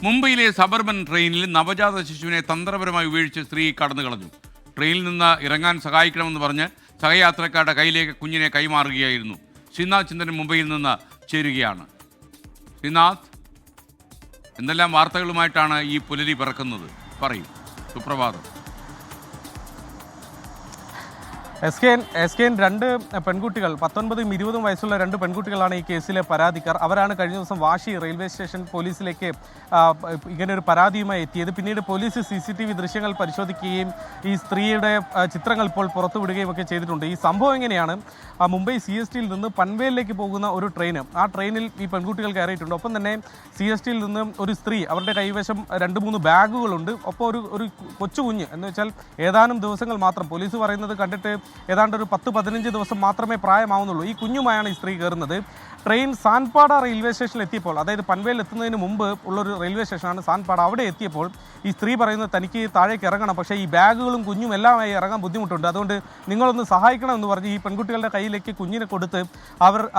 മുംബൈയിലെ സബർബൻ ട്രെയിനിൽ നവജാത ശിശുവിനെ തന്ത്രപരമായി ഉപേക്ഷിച്ച് സ്ത്രീ കടന്നു കളഞ്ഞു. ട്രെയിനിൽ നിന്ന് ഇറങ്ങാൻ സഹായിക്കണമെന്ന് പറഞ്ഞ് സഹയാത്രക്കാരുടെ കയ്യിലേക്ക് കുഞ്ഞിനെ കൈമാറുകയായിരുന്നു. ശ്രീനാഥ് ചന്ദ്രൻ മുംബൈയിൽ നിന്ന് ചേരുകയാണ്. ശ്രീനാഥ്, എന്തെല്ലാം വാർത്തകളുമായിട്ടാണ് ഈ പുലരി പിറക്കുന്നത്? പറയൂ. സുപ്രഭാതം. എസ് കെ എൻ രണ്ട് പെൺകുട്ടികൾ 19ഉം 20ഉം വയസ്സുള്ള രണ്ട് പെൺകുട്ടികളാണ് ഈ കേസിലെ പരാതിക്കാർ. അവരാണ് കഴിഞ്ഞ ദിവസം വാശി റെയിൽവേ സ്റ്റേഷൻ പോലീസിലേക്ക് ഇങ്ങനെ ഒരു പരാതിയുമായി എത്തിയത്. പിന്നീട് പോലീസ് CCTV ദൃശ്യങ്ങൾ പരിശോധിക്കുകയും ഈ സ്ത്രീയുടെ ചിത്രങ്ങൾ ഇപ്പോൾ പുറത്തുവിടുകയും ഒക്കെ ചെയ്തിട്ടുണ്ട്. ഈ സംഭവം എങ്ങനെയാണ്? മുംബൈ CSTയിൽ നിന്ന് പൻവേലിലേക്ക് പോകുന്ന ഒരു ട്രെയിൻ, ആ ട്രെയിനിൽ ഈ പെൺകുട്ടികൾ കയറിയിട്ടുണ്ട്. ഒപ്പം തന്നെ CSTയിൽ നിന്ന് ഒരു സ്ത്രീ, അവരുടെ കൈവശം 2-3 ബാഗുകളുണ്ട്. ഒപ്പം ഒരു കൊച്ചു കുഞ്ഞ്, എന്ന് വെച്ചാൽ ഏതാനും ദിവസങ്ങൾ മാത്രം, പോലീസ് പറയുന്നത് കണ്ടിട്ട് ഏതാണ്ട് ഒരു 10-15 ദിവസം മാത്രമേ പ്രായമാവുന്നുള്ളൂ. ഈ കുഞ്ഞുമായാണ് ഈ സ്ത്രീ കയറുന്നത്. ട്രെയിൻ സാൻപാട റെയിൽവേ സ്റ്റേഷനിൽ എത്തിയപ്പോൾ, അതായത് പൻവേൽ എത്തുന്നതിന് മുമ്പ് ഉള്ളൊരു റെയിൽവേ സ്റ്റേഷനാണ് സാൻപാട. അവിടെ എത്തിയപ്പോൾ ഈ സ്ത്രീ പറയുന്നത് തനിക്ക് താഴേക്ക് ഇറങ്ങണം, പക്ഷേ ഈ ബാഗുകളും കുഞ്ഞും എല്ലാമായി ഇറങ്ങാൻ ബുദ്ധിമുട്ടുണ്ട്, അതുകൊണ്ട് നിങ്ങളൊന്ന് സഹായിക്കണമെന്ന് പറഞ്ഞ് ഈ പെൺകുട്ടികളുടെ കയ്യിലേക്ക് കുഞ്ഞിനെ കൊടുത്ത്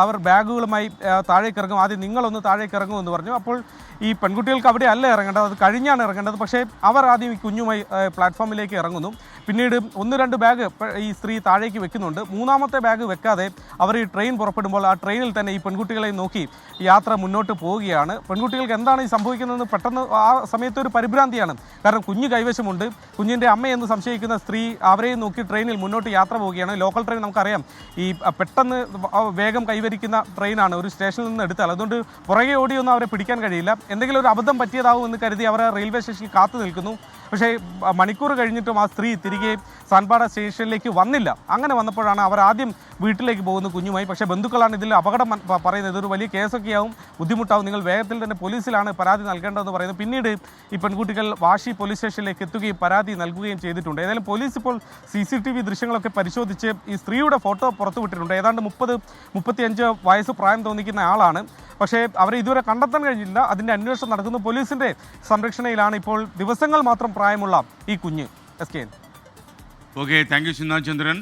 അവർ ബാഗുകളുമായി താഴേക്ക് ഇറങ്ങും. ആദ്യം നിങ്ങളൊന്ന് താഴേക്ക് ഇറങ്ങുമെന്ന് പറഞ്ഞു. അപ്പോൾ ഈ പെൺകുട്ടികൾക്ക് അവിടെ അല്ല ഇറങ്ങേണ്ടത്, അത് കഴിഞ്ഞാണ് ഇറങ്ങേണ്ടത്. പക്ഷേ അവർ ആദ്യം ഈ കുഞ്ഞുമായി പ്ലാറ്റ്ഫോമിലേക്ക് ഇറങ്ങുന്നു. പിന്നീട് 1-2 ബാഗ് ഈ സ്ത്രീ താഴേക്ക് വെക്കുന്നുണ്ട്. 3ാമത്തെ ബാഗ് വെക്കാതെ അവർ ഈ ട്രെയിൻ പുറപ്പെടുമ്പോൾ ആ ട്രെയിനിൽ തന്നെ ഈ പെൺകുട്ടികളെ നോക്കി യാത്ര മുന്നോട്ട് പോവുകയാണ്. പെൺകുട്ടികൾക്ക് എന്താണ് ഈ സംഭവിക്കുന്നതെന്ന് പെട്ടെന്ന് ആ സമയത്ത് ഒരു പരിഭ്രാന്തിയാണ്. കാരണം കുഞ്ഞ് കൈവശമുണ്ട്. കുഞ്ഞിൻ്റെ അമ്മയെന്ന് സംശയിക്കുന്ന സ്ത്രീ അവരെയും നോക്കി ട്രെയിനിൽ മുന്നോട്ട് യാത്ര പോവുകയാണ്. ലോക്കൽ ട്രെയിൻ നമുക്കറിയാം, ഈ പെട്ടെന്ന് വേഗം കൈവരിക്കുന്ന ട്രെയിനാണ് ഒരു സ്റ്റേഷനിൽ നിന്ന് എടുത്താൽ. അതുകൊണ്ട് പുറകെ ഓടിയൊന്നും അവരെ പിടിക്കാൻ കഴിയില്ല. എന്തെങ്കിലും ഒരു അബദ്ധം പറ്റിയതാവും എന്ന് കരുതി അവർ റെയിൽവേ സ്റ്റേഷനിൽ കാത്തു നിൽക്കുന്നു. പക്ഷേ മണിക്കൂർ കഴിഞ്ഞിട്ടും ആ സ്ത്രീ തിരികെ സാൻപാട സ്റ്റേഷനിലേക്ക് വന്നില്ല. അങ്ങനെ വന്നപ്പോഴാണ് അവർ ആദ്യം വീട്ടിലേക്ക് പോകുന്നത് കുഞ്ഞുമായി. പക്ഷേ ബന്ധുക്കളാണ് ഇതിൽ അപകടം പറയുന്നത്, ഇതൊരു വലിയ കേസൊക്കെയാവും, ബുദ്ധിമുട്ടാവും, നിങ്ങൾ വേഗത്തിൽ തന്നെ പോലീസിലാണ് പരാതി നൽകേണ്ടതെന്ന് പറയുന്നത്. പിന്നീട് ഈ പെൺകുട്ടികൾ വാശി പോലീസ് സ്റ്റേഷനിലേക്ക് എത്തുകയും പരാതി നൽകുകയും ചെയ്തിട്ടുണ്ട്. ഏതായാലും പോലീസ് ഇപ്പോൾ CCTV ദൃശ്യങ്ങളൊക്കെ പരിശോധിച്ച് ഈ സ്ത്രീയുടെ ഫോട്ടോ പുറത്തുവിട്ടിട്ടുണ്ട്. ഏതാണ്ട് 30-35 വയസ്സ് പ്രായം തോന്നിക്കുന്ന ആളാണ്. പക്ഷേ അവരെ ഇതുവരെ കണ്ടെത്താൻ കഴിഞ്ഞില്ല. അതിൻ്റെ അന്വേഷണം നടക്കുന്നു. പോലീസിൻ്റെ സംരക്ഷണയിലാണ് ഇപ്പോൾ ദിവസങ്ങൾ മാത്രം പ്രായമുള്ള ഈ കുഞ്ഞ്. SK. Okay, thank you Sreenath Chandran.